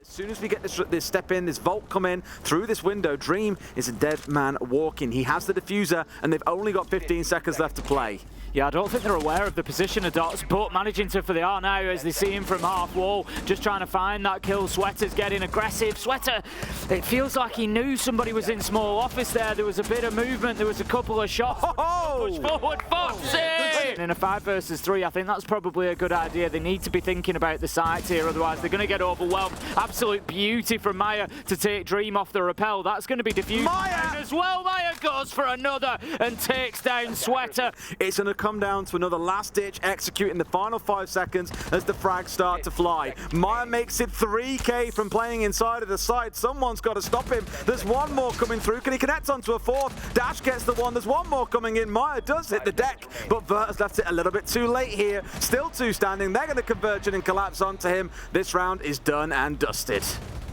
As soon as we get this step in, this vault come in through this window, Dream is a dead man walking. He has the diffuser, and they've only got 15 seconds left to play. Yeah, I don't think they're aware of the position of Dots, but managing to, for they are now, as they see him from half wall, just trying to find that kill. Sweater's getting aggressive. Sweater, it feels like he knew somebody was in small office there. There was a bit of movement, there was a couple of shots. Push forward, Foxy! In a 5 versus 3, I think that's probably a good idea. They need to be thinking about the sides here, otherwise they're going to get overwhelmed. Absolute beauty from Maya to take Dream off the rappel. That's going to be diffused as well. Maya goes for another and takes down Sweater. It's going to come down to another last-ditch execute in the final 5 seconds as the frags start to fly. Maya makes it 3K from playing inside of the side. Someone's got to stop him. There's one more coming through. Can he connect onto a fourth? Dash gets the one. There's one more coming in. Maya does hit the deck, but Vert has left it a little bit too late here. Still 2 standing. They're going to converge and collapse onto him. This round is done and dusted.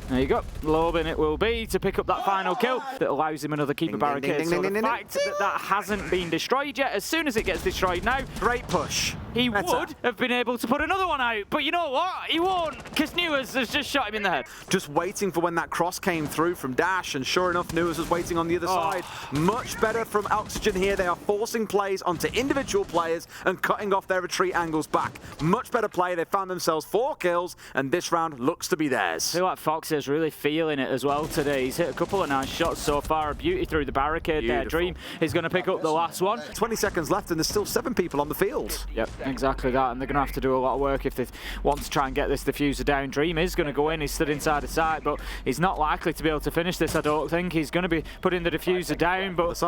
There you go. Lobin it will be to pick up that final kill that allows him another keeper barricade. So the fact that that hasn't been destroyed yet, as soon as it gets destroyed now, great push. He would have been able to put another one out, but you know what? He won't, because Newers has just shot him in the head. Just waiting for when that cross came through from Dash, and sure enough, Newers was waiting on the other side. Much better from Oxygen here. They are forcing plays onto individual players and cutting off their retreat angles back. Much better play. They found themselves 4 kills, and this round looks to be theirs. I feel like Fox is really feeling it as well today. He's hit a couple of nice shots so far. A beauty through the barricade there. Dream is going to pick up the last one. 20 seconds left, and there's still 7 people on the field. Yep, exactly that. And they're going to have to do a lot of work if they want to try and get this diffuser down. Dream is going to go in. He's stood inside the site, but he's not likely to be able to finish this, I don't think. He's going to be putting the diffuser down, but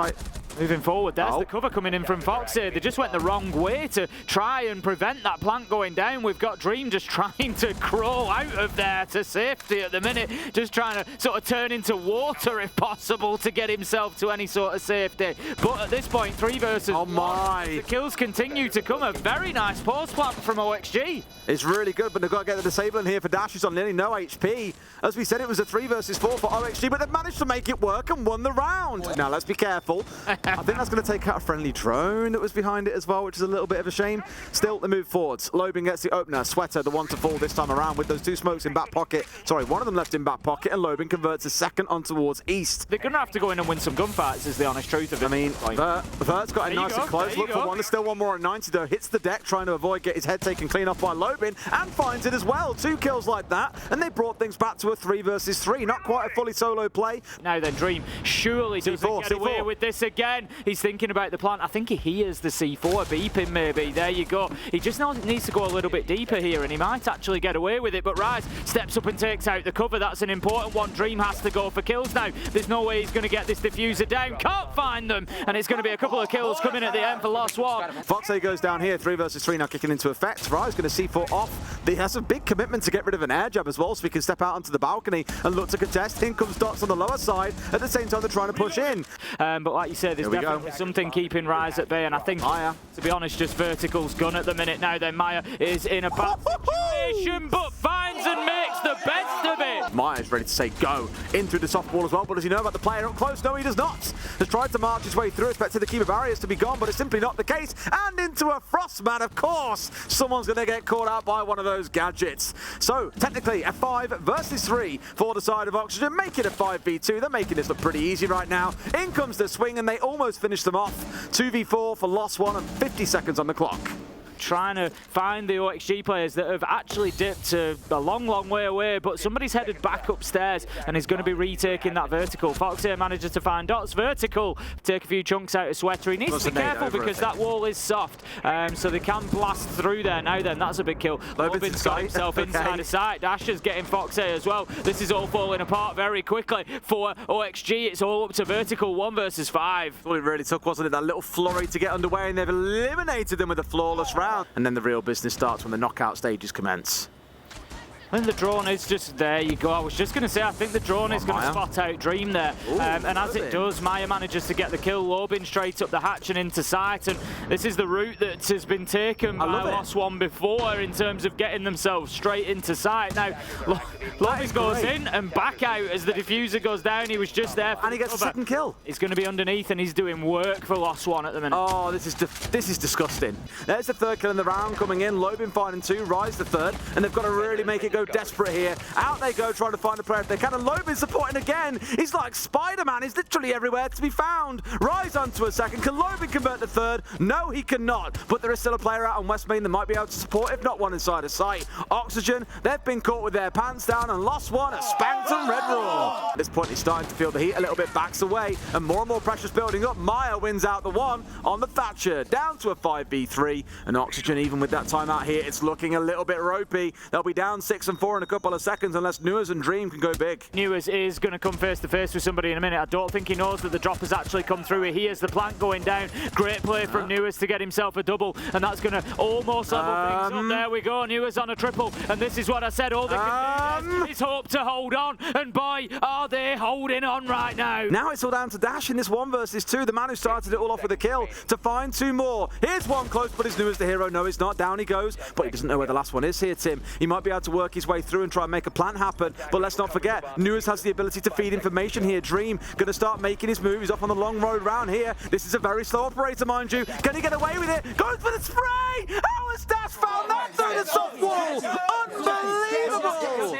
moving forward, there's the cover coming in from Foxy. They just went the wrong way to try and prevent that plant going down. We've got Dream just trying to crawl out of there to safety at the minute, just trying to sort of turn into water if possible to get himself to any sort of safety. But at this point, 3 versus 1. The kills continue to come. A very nice post plant from OXG. It's really good, but they've got to get the disabling here for Dash, who's on nearly no HP. As we said, it was a 3 versus 4 for OXG, but they've managed to make it work and won the round. Now, let's be careful. I think that's going to take out a friendly drone that was behind it as well, which is a little bit of a shame. Still, they move forwards. Lobin gets the opener. Sweater, the one to fall this time around with those 2 smokes in back pocket. Sorry, one of them left in back pocket, and Lobin converts a second on towards east. They're going to have to go in and win some gunfights, is the honest truth of it. I mean, Vert's got a nice and close look for one. There's still one more at 90 though. Hits the deck, trying to avoid get his head taken clean off by Lobin, and finds it as well. 2 kills like that, and they brought things back to a 3 versus 3. Not quite a fully solo play. Now then, Dream surely doesn't get away with this again. He's thinking about the plant. I think he hears the C4 beeping maybe. There you go. He just needs to go a little bit deeper here, and he might actually get away with it. But Rise steps up and takes out the cover. That's an important one. Dream has to go for kills now. There's no way he's going to get this diffuser down. Can't find them, and it's going to be a couple of kills coming at the end for Lost One. Foxy goes down here. 3 versus 3 now kicking into effect. Rise going to C4 off. He has a big commitment to get rid of an air jab as well, so he can step out onto the balcony and look to contest. In comes Dots on the lower side. At the same time, they're trying to push in. But like you said, there's definitely something keeping Rise at bay, and I think Maya, to be honest, just Vertical's gun at the minute now. Then Maya is in a bad situation, but finds and makes the best of it. Maya's ready to say go in through the softball as well, but does he know about the player up close? No, he does not. Has tried to march his way through, expected the keeper barriers to be gone, but it's simply not the case. And into a Frostman, of course. Someone's going to get caught out by one of those gadgets. So, technically, a 5 versus 3 for the side of Oxygen. Make it a 5v2. They're making this look pretty easy right now. In comes the swing, and they almost finish them off. 2v4 for Lost One, and 50 seconds on the clock. Trying to find the OXG players that have actually dipped a long, long way away, but somebody's headed back upstairs and is going to be retaking that Vertical. Foxy manages to find Dots. Vertical take a few chunks out of Sweater. He needs to be careful because that wall is soft, so they can blast through there. Now then, that's a big kill. Lobin's got himself inside a sight. Dasher's getting Foxy as well. This is all falling apart very quickly for OXG. It's all up to Vertical, 1 versus 5. All it really took, wasn't it, that little flurry to get underway, and they've eliminated them with a flawless round. And then the real business starts when the knockout stages commence. I think the drone is just, there you go. I was just going to say, I think the drone is going to spot out Dream there. And as it does, Maya manages to get the kill. Lobin straight up the hatch and into sight. And this is the route that has been taken by Lost One before in terms of getting themselves straight into sight. Now, Lobin goes in and back out as the diffuser goes down. He was just there for and he gets a second kill. He's going to be underneath, and he's doing work for Lost One at the minute. Oh, this is disgusting. There's the 3rd kill in the round coming in. Lobin finding 2, Rise the 3rd, and they've got to really make it go go desperate here. Out they go, trying to find a player if they can, and Lobin supporting again. He's like Spider-Man. He's literally everywhere to be found. Rise onto a second. Can Lobin convert the third? No, he cannot. But there is still a player out on West Main that might be able to support, if not one inside of sight. Oxygen, they've been caught with their pants down and lost one at spanked and Red Raw. At this point, he's starting to feel the heat a little bit, backs away, and more pressure's building up. Maya wins out the one on the Thatcher, down to a 5v3, and Oxygen, even with that timeout here, it's looking a little bit ropey. They'll be down 6 and 4 in a couple of seconds unless Newers and Dream can go big. Newers is going to come face to face with somebody in a minute. I don't think he knows that the drop has actually come through. He hears the plant going down. Great play from Newers to get himself a double, and that's going to almost level things up. There we go, Newers on a triple, and this is what I said, all they can do is hope to hold on, and boy, are they holding on right now. Now it's all down to Dash in this 1 versus 2, the man who started it all off with a kill, to find 2 more. Here's one close, but is Newers the hero? No, it's not. Down he goes, but he doesn't know where the last one is here, Tim. He might be able to work his way through and try and make a plant happen, but let's not forget, Newers has the ability to feed information here. Dream going to start making his move. He's off on the long road round here. This is a very slow operator, mind you. Can he get away with it? Goes for the spray! How has Dash found that through the soft wall? Unbelievable!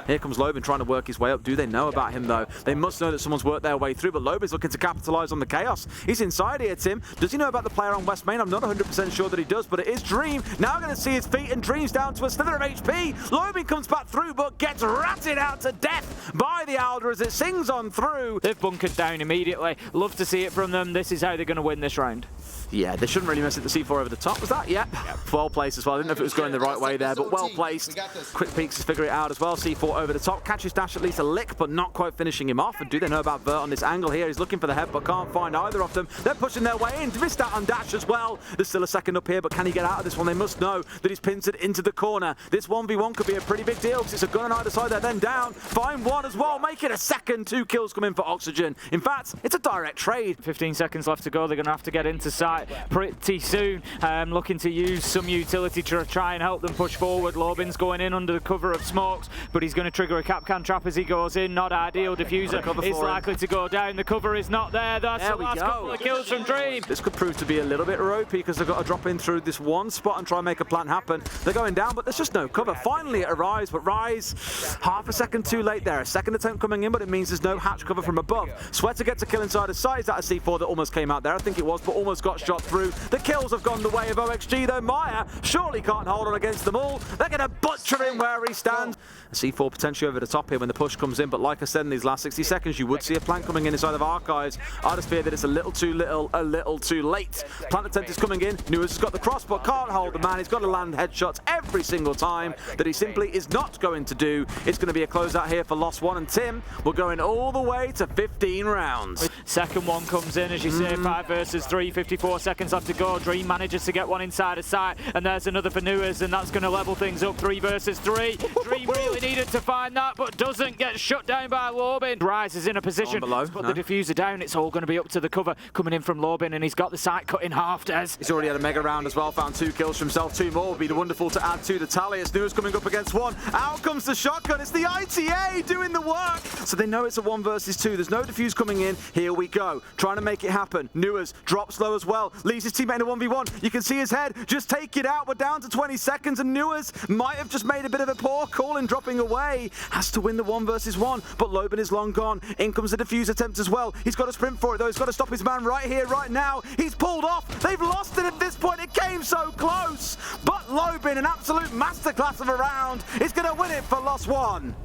Here comes Lobin trying to work his way up. Do they know about him, though? They must know that someone's worked their way through, but Lobin's looking to capitalise on the chaos. He's inside here, Tim. Does he know about the player on West Main? I'm not 100% sure that he does, but it is Dream. Now going to see his feet, and Dream's down to a slither of HP. Lobin comes back through, but gets ratted out to death by the Alder as it sings on through. They've bunkered down immediately. Love to see it from them. This is how they're going to win this round. Yeah, they shouldn't really miss it. The C4 over the top, was that? Yeah. Well placed as well. I didn't know if it was going the right way there, but well placed. Quick peeks to figure it out as well. C4 over the top. Catches Dash at least a lick, but not quite finishing him off. And do they know about Vert on this angle here? He's looking for the head, but can't find either of them. They're pushing their way in. Missed out on Dash as well. There's still a second up here, but can he get out of this one? They must know that he's pincered into the corner. This 1v1 could be a pretty big deal because it's a gun on either side there, then down. Find one as well. Make it a second. 2 kills come in for Oxygen. In fact, it's a direct trade. 15 seconds left to go. They're going to have to get into sight pretty soon. Looking to use some utility to try and help them push forward. Lobin's going in under the cover of smokes, but he's going to trigger a Capcan trap as he goes in. Not ideal. Diffuser is likely to go down. The cover is not there. That's the last couple of kills from Dream. This could prove to be a little bit ropey because they've got to drop in through this one spot and try and make a plant happen. They're going down, but there's just no cover. Finally it arrives, but Rise half a second too late there. A second attempt coming in, but it means there's no hatch cover from above. Sweater gets a kill inside his sight. Is that a C4 that almost came out there? I think it was, but almost got shot through. The kills have gone the way of OXG, though. Maya surely can't hold on against them all. They're going to butcher him where he stands. A C4 potentially over the top here when the push comes in, but like I said, in these last 60 seconds, you would see a plant coming in inside of Archives. I just fear that it's a little too late. Plant attempt is coming in. Newers has got the cross, but can't hold the man. He's got to land headshots every single time that he simply is not going to do. It's going to be a closeout here for Lost One, and Tim, we're going all the way to 15 rounds. Second one comes in, as you say, 5 versus 3, 54 seconds left to go. Dream manages to get one inside of sight, and there's another for Newers, and that's going to level things up. 3 versus 3. Dream really needed to find that, but doesn't get shut down by Lobin. Rise is in a position to put the diffuser down. It's all going to be up to the cover coming in from Lobin, and he's got the sight cut in half, Des. He's already had a mega round as well, found 2 kills for himself. 2 more would be the wonderful to add to the tally. It's Newers coming up against 1. Out comes the shotgun. It's the ITA doing the work. So they know it's a 1 versus 2. There's no defuse coming in. Here we go. Trying to make it happen. Newers drops low as well. Leaves his teammate in a 1v1. You can see his head. Just take it out. We're down to 20 seconds, and Newers might have just made a bit of a poor call in dropping away. Has to win the 1 versus 1, but Lobin is long gone. In comes the defuse attempt as well. He's got to sprint for it, though. He's got to stop his man right here, right now. He's pulled off. They've lost it at this point. It came so close, but Lobin, an absolute masterclass of a round, is going to win it for Lost One.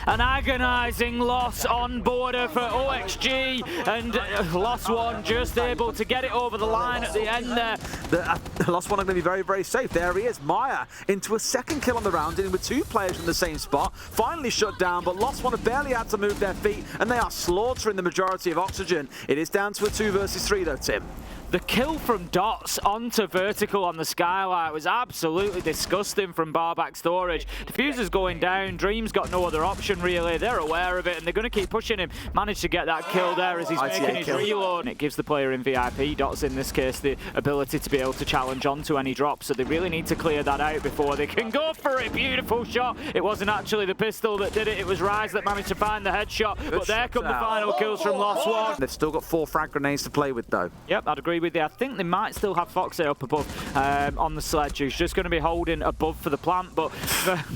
An agonising loss on border for OXG, and Lost One just able to get it over the line at the end there. The Lost One are going to be very, very safe. There he is, Maya, into a second kill on the round, dealing with 2 players from the same spot. Finally shut down, but Lost One have barely had to move their feet, and they are slaughtering the majority of Oxygen. It is down to a 2 versus 3, though, Tim. The kill from Dots onto Vertical on the skylight was absolutely disgusting from Barback Storage. Diffuser's going down, Dream's got no other option really, they're aware of it and they're going to keep pushing him. Managed to get that kill there as he's making his reload. It gives the player in VIP, Dots in this case, the ability to be able to challenge onto any drop, so they really need to clear that out before they can go for it. Beautiful shot. It wasn't actually the pistol that did it, it was Rise that managed to find the headshot, but there come the final kills from Lost One. They've still got 4 frag grenades to play with though. Yep, I'd agree agree with you. I think they might still have Foxy up above on the sledge, who's just going to be holding above for the plant, but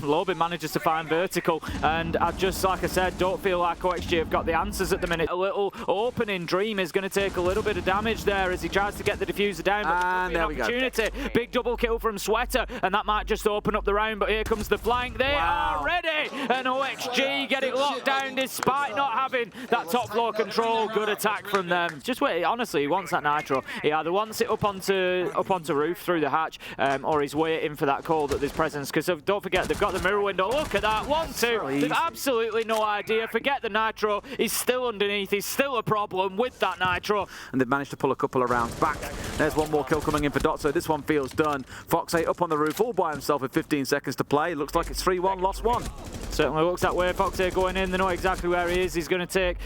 Lobin manages to find vertical, and I just, like I said, don't feel like OXG have got the answers at the minute. A little opening Dream is going to take a little bit of damage there as he tries to get the diffuser down, but and there we opportunity. Go. Big double kill from Sweater, and that might just open up the round, but here comes the flank. They are ready, and OXG get it locked down despite not having that top floor control. Good attack from them. Just wait, honestly, he wants that nitro. He either wants it up onto roof through the hatch, or he's waiting for that call that there's presence, because don't forget, they've got the mirror window. Look at that, 1-2. They've absolutely no idea. Forget the nitro. He's still underneath. He's still a problem with that nitro. And they've managed to pull a couple of rounds back. There's one more kill coming in for Dotso. This one feels done. Foxy up on the roof all by himself with 15 seconds to play. Looks like it's 3-1, lost 1. Certainly looks that way. Foxy going in. They know exactly where he is. He's going to take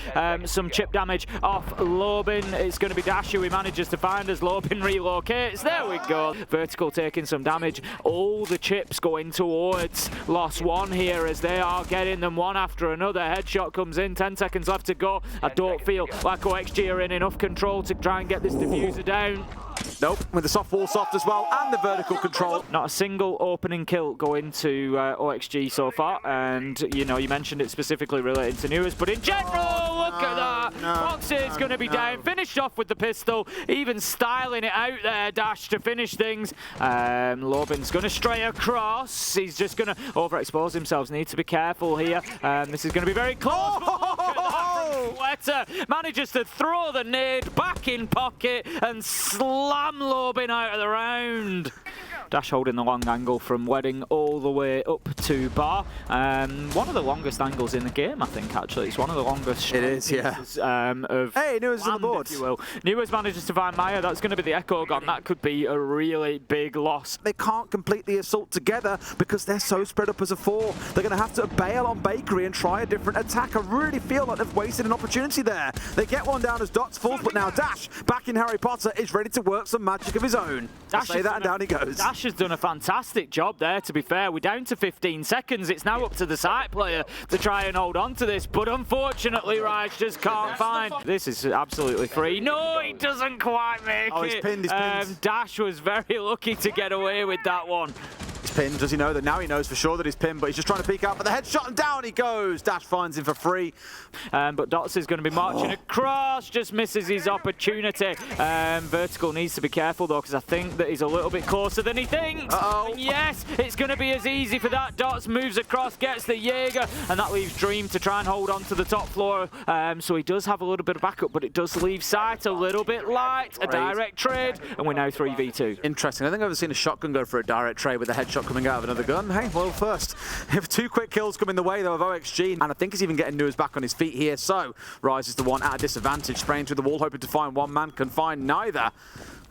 some chip damage off Lobin. It's going to be Dash who he manages to find as Lobin relocates. There we go. Vertical taking some damage. All the chips going towards Lost 1 here as they are getting them one after another. Headshot comes in. 10 seconds left to go. I don't feel like OXG are in enough control to try and get this diffuser down. Nope, with the soft wall soft as well, and the vertical control. Not a single opening kill going to OXG so far, and you know, you mentioned it specifically related to Newers, but in general, look at that. Foxy's going to be down, finished off with the pistol, even styling it out there, Dash, to finish things. Lobin's going to stray across. He's just going to overexpose himself. Needs to be careful here. This is going to be very close. Sweater manages to throw the nade back in pocket and slam Lobin out of the round. Dash holding the long angle from Wedding all the way up to Bar. One of the longest angles in the game, I think, actually. It's one of the longest. It is, yeah. Hey, Newers on the board. If you will. Newers manages to find Maya. That's going to be the Echo gun. That could be a really big loss. They can't complete the assault together because they're so spread up as a 4. They're going to have to bail on Bakery and try a different attack. I really feel like they've wasted an opportunity there. They get one down as Dots falls, but now Dash, back in Harry Potter, is ready to work some magic of his own. I say that and down he goes. Dash has done a fantastic job there, to be fair. We're down to 15 seconds. It's now up to the site player to try and hold on to this, but unfortunately, Raj just can't find. This is absolutely free. No, he doesn't quite make it. Oh, he's pinned, he's pinned. Dash was very lucky to get away with that one. He's pinned. Does he know that? Now he knows for sure that he's pinned, but he's just trying to peek out for the headshot, and down he goes. Dash finds him for free. But Dots is going to be marching across, just misses his opportunity. Vertical needs to be careful though, because I think that he's a little bit closer than he thinks. And yes, it's going to be as easy for that. Dots moves across, gets the Jaeger, and that leaves Dream to try and hold on to the top floor. So he does have a little bit of backup, but it does leave sight a little bit light. A direct trade, and we're now 3v2. Interesting. I think I've ever seen a shotgun go for a direct trade with a headshot coming out of another gun. Hey, well, first. If 2 quick kills coming the way, though, of OXG, and I think he's even getting Newers back on his feet here, so Rise is the one at a disadvantage, spraying through the wall, hoping to find one man, can find neither.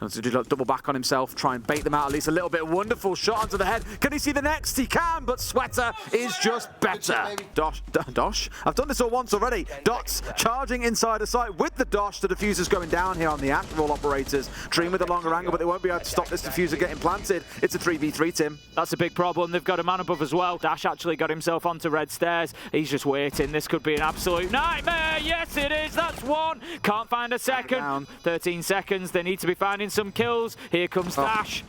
To do double back on himself, try and bait them out at least a little bit. Wonderful shot onto the head. Can he see the next? He can, but Sweater is just better. Dosh? I've done this all once already. Dots charging inside the site with the Dosh. The diffuser's going down here on the Astral operators. Dream with a longer angle, but they won't be able to stop this diffuser getting planted. It's a 3v3, Tim. That's a big problem. They've got a man above as well. Dash actually got himself onto red stairs. He's just waiting. This could be an absolute nightmare. Yes, it is. That's one. Can't find a second. 13 seconds. They need to be finding some kills. Here comes Dash.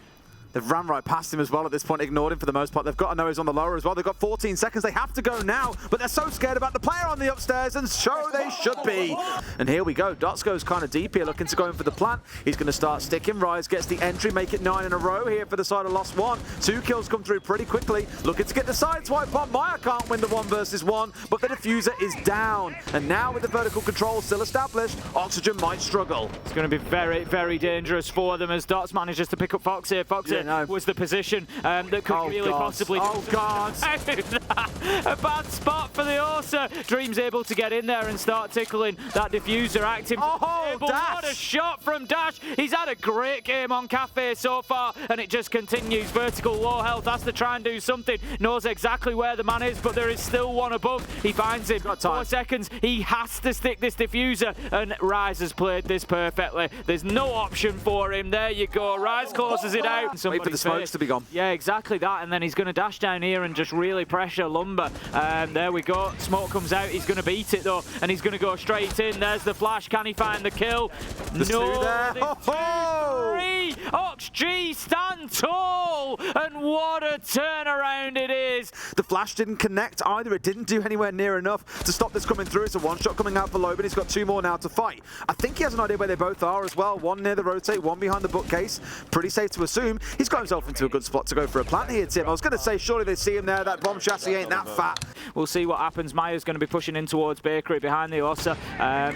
They've ran right past him as well at this point, ignored him for the most part. They've got to know he's on the lower as well. They've got 14 seconds. They have to go now, but they're so scared about the player on the upstairs, and so they should be. And here we go. Dots goes kind of deep here, looking to go in for the plant. He's going to start sticking. Rise gets the entry, make it 9 in a row here for the side of Lost 1. 2 kills come through pretty quickly. Looking to get the side swipe on. Maya can't win the 1 versus 1, but the diffuser is down. And now with the vertical control still established, Oxygen might struggle. It's going to be very, very dangerous for them as Dots manages to pick up Foxy. Foxy was the position that could really possibly... Oh, God. A bad spot for the Ursa. Dream's able to get in there and start tickling that diffuser active. Oh, Dash. What a shot from Dash. He's had a great game on Kafe so far, and it just continues. Vertical, low health, has to try and do something. Knows exactly where the man is, but there is still one above. He finds him. 4 seconds. He has to stick this diffuser, and Rise has played this perfectly. There's no option for him. There you go. Rise closes it out. somebody Wait for the smokes first. to be gone. Yeah, exactly that, and then he's going to dash down here and just really pressure Lumber. There we go, smoke comes out, he's going to beat it though, and he's going to go straight in. There's the flash, can he find the kill? There's no, two there. there's two, three. OXG stand tall, and what a turnaround it is. The flash didn't connect either. It didn't do anywhere near enough to stop this coming through. It's a one-shot coming out for Loban. He's got two more now to fight. I think he has an idea where they both are as well. One near the rotate, one behind the bookcase. Pretty safe to assume. He's got himself into a good spot to go for a plant here, Tim. I was going to say, surely they see him there. That bomb chassis ain't that fat. We'll see what happens. Maya's going to be pushing in towards Bakery behind the Osa.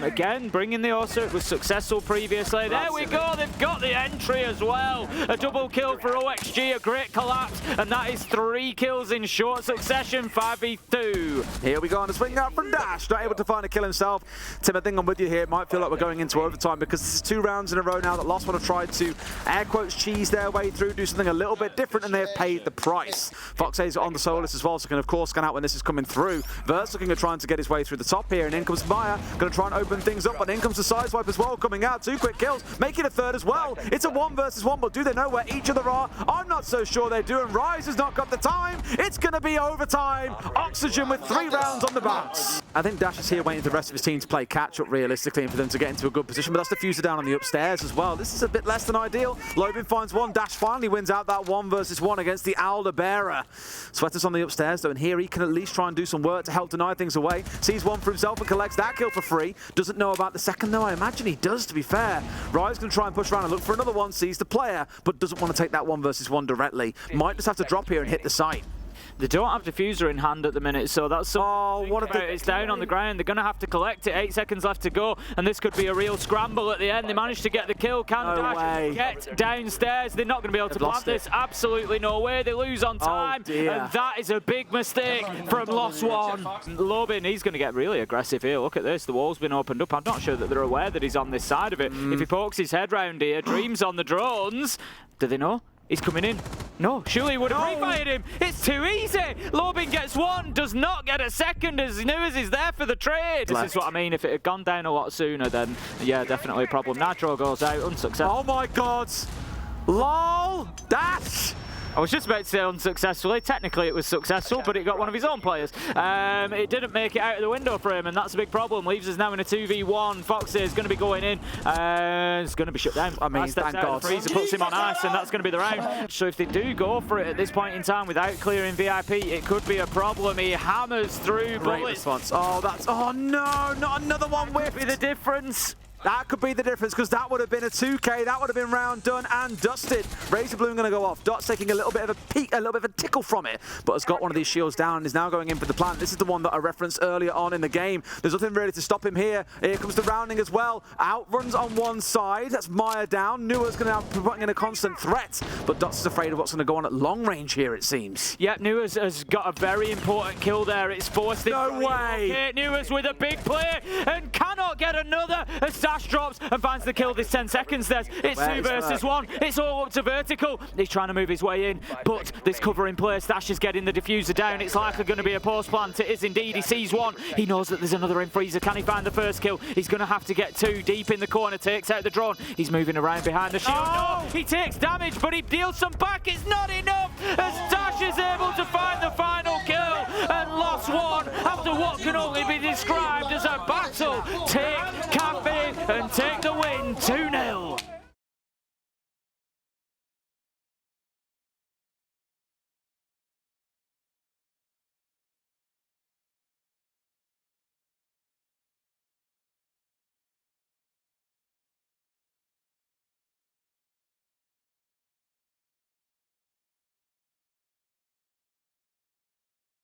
Again, bringing the Osa. It was successful previously. There we go. They've got the entry as well. A double kill for OXG. A great collapse. And that is 3 kills in short succession. 5v2. Here we go on a swing out from Dash. Not able to find a kill himself. Tim, I think I'm with you here. It might feel like we're going into overtime because this is 2 rounds in a row now that LOS want to try to, air quotes, cheese their way through, do something a little bit different, and they have paid the price. Foxay's on the Solus as well, so can of course scan out when this is coming through. Vert's looking at trying to get his way through the top here, and in comes Maya, going to try and open things up, but in comes the Sideswipe as well, coming out. 2 quick kills, making a third as well. It's a 1 versus 1, but do they know where each other are? I'm not so sure they do, and Rise has not got the time. It's going to be overtime. Oxygen with 3 rounds on the bounce. I think Dash is here waiting for the rest of his team to play catch-up realistically and for them to get into a good position, but that's the fuser down on the upstairs as well. This is a bit less than ideal. Loban finds one. Dash finally wins out that 1 versus 1 against the Aldebaran. Sweater's on the upstairs though, and here he can at least try and do some work to help deny things away. Sees one for himself and collects that kill for free. Doesn't know about the second though. I imagine he does, to be fair. Rise going to try and push around and look for another one. Sees the player, but doesn't want to take that 1 versus 1 directly. Might just have to drop here and hit the site. They don't have diffuser in hand at the minute, so that's something. Oh, what if it's down on the ground. They're going to have to collect it. 8 seconds left to go, and this could be a real scramble at the end. They managed to get the kill. Can Dash get downstairs? They're not going to be able to plant this. Absolutely no way. They lose on time, and that is a big mistake from LOS One. Loban, he's going to get really aggressive here. Look at this. The wall's been opened up. I'm not sure that they're aware that he's on this side of it. If he pokes his head round here, Dream's on the drones. Do they know? He's coming in. No, surely he would have pre-fired him. It's too easy. Loban gets 1, does not get a second as Nuas is there for the trade. This is what I mean. If it had gone down a lot sooner, then yeah, definitely a problem. Nitro goes out, unsuccessful. Oh my God. LOL. Dash. I was just about to say unsuccessfully. Technically it was successful, but it got one of his own players. It didn't make it out of the window for him, and that's a big problem. Leaves us now in a 2v1. Foxy is going to be going in. It's going to be shut down. I mean, thank God. The freezer puts him on ice, and that's going to be the round. So if they do go for it at this point in time without clearing VIP, it could be a problem. He hammers through bullets. Oh no, not another one whip. Be the difference. That could be the difference, because that would have been a 2K. That would have been round done and dusted. Razor Bloom going to go off. Dot's taking a little bit of a peek, a little bit of a tickle from it, but has got one of these shields down and is now going in for the plant. This is the one that I referenced earlier on in the game. There's nothing really to stop him here. Here comes the rounding as well. Outruns on one side. That's Maya down. Nua's going to be putting in a constant threat, but Dots is afraid of what's going to go on at long range here, it seems. Yep, Nuas has got a very important kill there. It's forced him. No way. Okay, Nuas with a big play and cannot get another as Dash drops and finds the kill. This 10 seconds there. It's 2 versus 1. It's all up to Vertical. He's trying to move his way in, but this cover in place. Dash is getting the diffuser down. It's likely going to be a post plant. It is indeed. He sees one. He knows that there's another in freezer. Can he find the first kill? He's going to have to get 2 deep in the corner. Takes out the drone. He's moving around behind the shield. No, he takes damage, but he deals some back. It's not enough as Dash is able to find the final kill, and LOS One, after what can only be described as a battle, take Kafe and take the win 2-0.